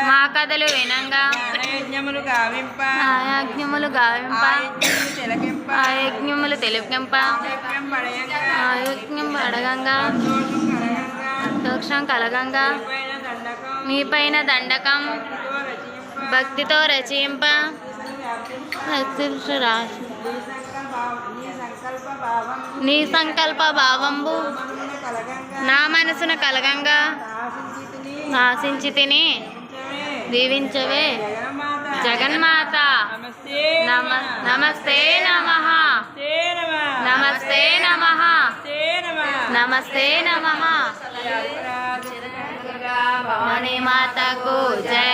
మా కథలు వినంగా యజ్ఞములు గావింప ఆ యజ్ఞములు తెలిపింప ఆ యజ్ఞం అడగంగా దోషం కలగంగా మీపైన దండకం భక్తితో రచయింప నీ సంకల్ప భావంబు నా మనసున కలగంగా ఆశించి తిని దీవించవే జగన్మాత. నమస్తే నమః నమస్తే నమః నమస్తే నమః. భవానీ మాతకు జై.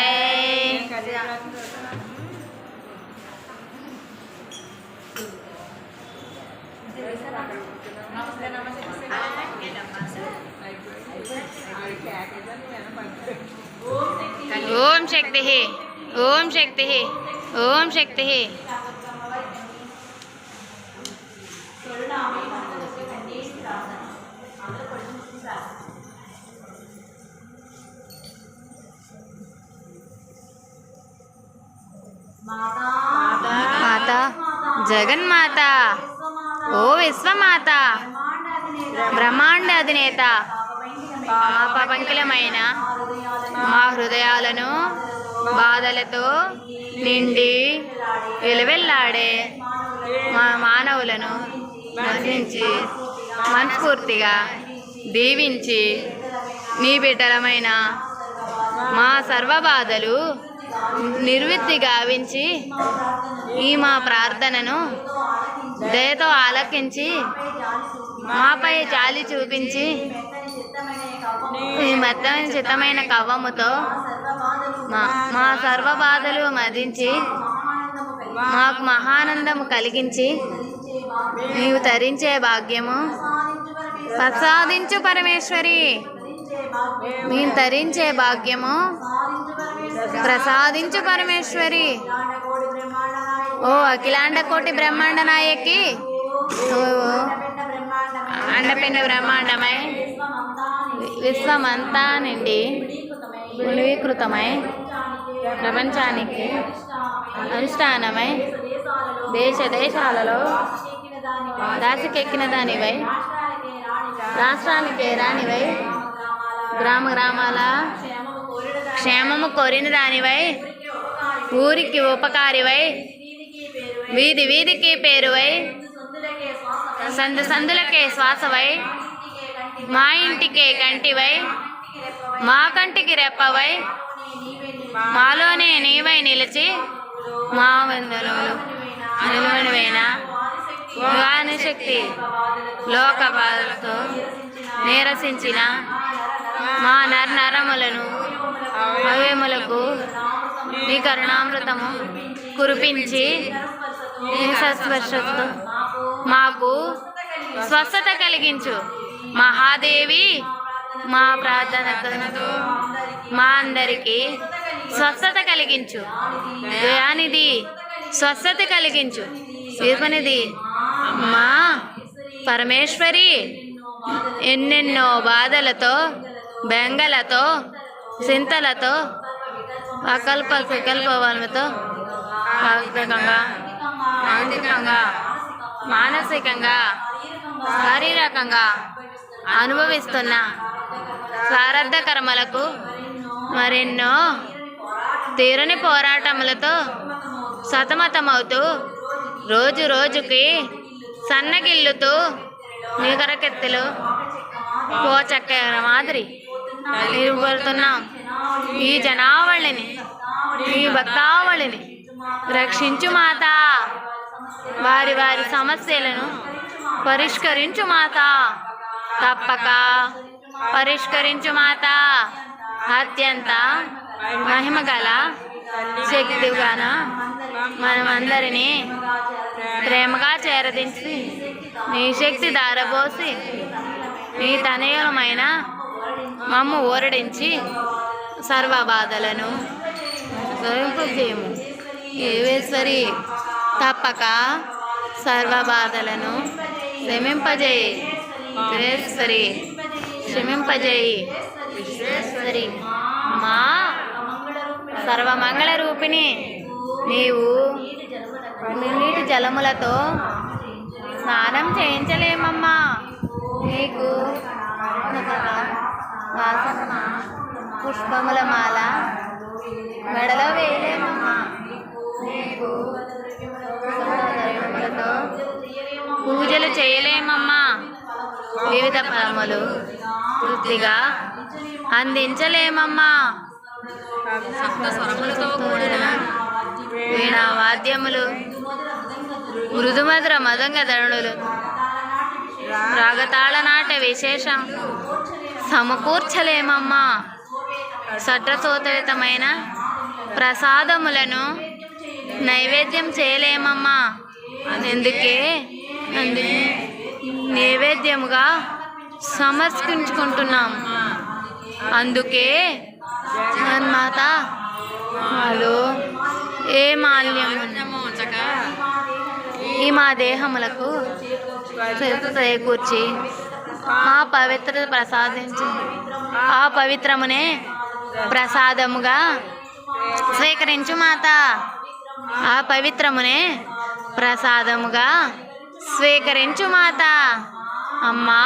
ఓం శక్తి ఓం శక్తి ఓం శక్తి. మాత జగన్మాత ఓ విశ్వమాత బ్రహ్మాండ అధినేత పాపంకిలమైన మా హృదయాలను బాధలతో నిండి వెలువెల్లాడే మా మానవులను నశించి మనస్ఫూర్తిగా దీవించి నీ బిడ్డలమైన మా సర్వబాధలు నిర్విత్తి గావించి ఈ మా ప్రార్థనను దయతో ఆలకించి మాపై జాలి చూపించి ఈ మెత్తమైన చిత్తమైన కవ్వముతో మా సర్వబాధలు మదించి మాకు మహానందము కలిగించి నీవు తరించే భాగ్యము ప్రసాదించు పరమేశ్వరి. మేము తరించే భాగ్యము ప్రసాదించు పరమేశ్వరి. ఓ అఖిలాండ కోటి బ్రహ్మాండ నాయకి అండపిండ బ్రహ్మాండమై విశ్వమంతా నుండి పునీకృతమై ప్రపంచానికి అనుష్ఠానమై దేశ దేశాలలో దాసికెక్కిన దానివై రాష్ట్రానికి రానివై గ్రామ గ్రామాల క్షేమము కోరిన దానివై ఊరికి ఉపకారివై వీధి వీధికి పేరువై సందు సందులకే శ్వాసవై మా ఇంటికే కంటివై మా కంటికి రెప్పవై మాలోనే నీవై నిలిచి మా నిలువైన శక్తి లోక బాధలతో నీరసించిన మా నరములను అవయములకు నీ కరుణామృతము కురిపించి నీ సస్పర్శతో మాకు స్వస్థత కలిగించు మహాదేవి. మా ప్రార్థనతో మా అందరికీ స్వస్థత కలిగించు. దయానిధి స్వస్థత కలిగించు. దీపనిధి మా పరమేశ్వరి ఎన్నెన్నో బాధలతో బెంగలతో చింతలతో అకల్ప సుకల్పలతో ఆర్థికంగా ఆర్థికంగా మానసికంగా శారీరకంగా అనుభవిస్తున్న ప్రారబ్ధ కర్మలకు మరెన్నో తీరని పోరాటములతో సతమతమవుతూ రోజు రోజుకి సన్నగిల్లుతూ నికరకెత్తులు పోచక్కెర మాదిరి నిలబడుతున్నాం. ఈ జనావళిని ఈ భక్తావళిని రక్షించు మాత. వారి వారి సమస్యలను పరిష్కరించు మాత. తప్పక పరిష్కరించు మాత. అత్యంత మహిమగల శక్తిగాన మనమందరినీ ప్రేమగా చేరదించి నీ శక్తి దారబోసి నీ తనయులమైన మమ్ము ఊరడించి సర్వ బాధలను తొలగింపజేయము. ఏవేశ్వరి తప్పక సర్వ బాధలను క్షమింపజేయి. విశ్వేశ్వరి క్షమింపజేయి. విశ్వేశ్వరి సర్వమంగళ రూపిణి నీవు నీటి జలములతో స్నానం చేయించలేమమ్మా. నీకు వాసన పుష్పముల మాల మెడలో వేయలేమమ్మా. నీకు ద్రవ్యములతో పూజలు చేయలేమమ్మా. వివిధ ఫలములు పూర్తిగా అందించలేమమ్మా. స్వరములతో కూడిన వీణా వాద్యములు మృదుమధుర మదంగ ధరుణులు రాగతాళ నాట విశేషం సమకూర్చలేమమ్మా. షడ్రసోపేతమైన ప్రసాదములను నైవేద్యం చేయలేమమ్మా. అందుకే నైవేద్యముగా సమర్పించుకుంటున్నాం. అందుకే జగన్మాత మాలో ఏ మాల్యము ఈ మా దేహములకు చేకూర్చి ఆ పవిత్ర ప్రసాదించి ఆ పవిత్రమునే ప్రసాదముగా స్వీకరించు మాత. ఆ పవిత్రమునే ప్రసాదముగా స్వీకరించు మాత. అమ్మా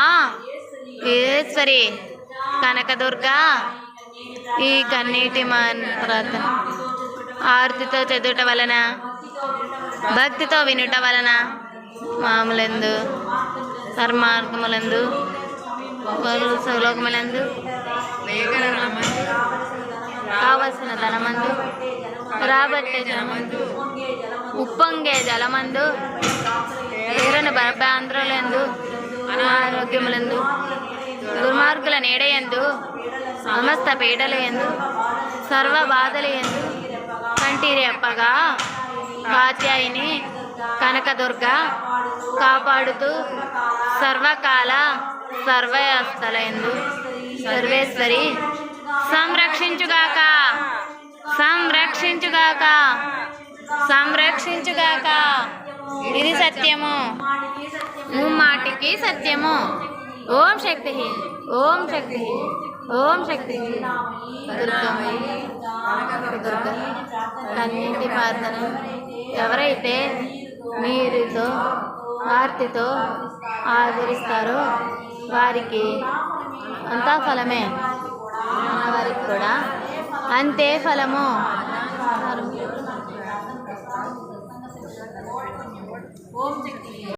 ఈశ్వరి కనకదుర్గ ఈ కన్నీటి ప్రార్థన ఆర్తితో చదువుట వలన భక్తితో వినుట వలన మాములందు ధర్మార్గములందు లోకములందు కావలసిన ధనమందు రాబట్టే జలమందు ఉప్పొంగే జలమందు తీరని బర్భాంధ్రులందు అనారోగ్యములందు దుర్మార్గుల నీడయందు సమస్త పీడలు ఎందు సర్వ బాధలు ఎందు కంటి రెప్పగా కాత్యాయిని కనకదుర్గ కాపాడుతూ సర్వకాల సర్వస్థలందు సర్వేశ్వరి సంరక్షించుగాక సంరక్షించుగాక సంరక్షించుగాక. ఇది సత్యము ముమ్మాటికి సత్యము. ఓం శక్తి ఓం శక్తి ఓం శక్తి. దుర్గ కన్నీటి ప్రార్థన ఎవరైతే మీరుతో ఆర్తితో ఆదరిస్తారో వారికి అంతా ఫలమే, వారికి కూడా అంతే ఫలము. ఓం శక్తి.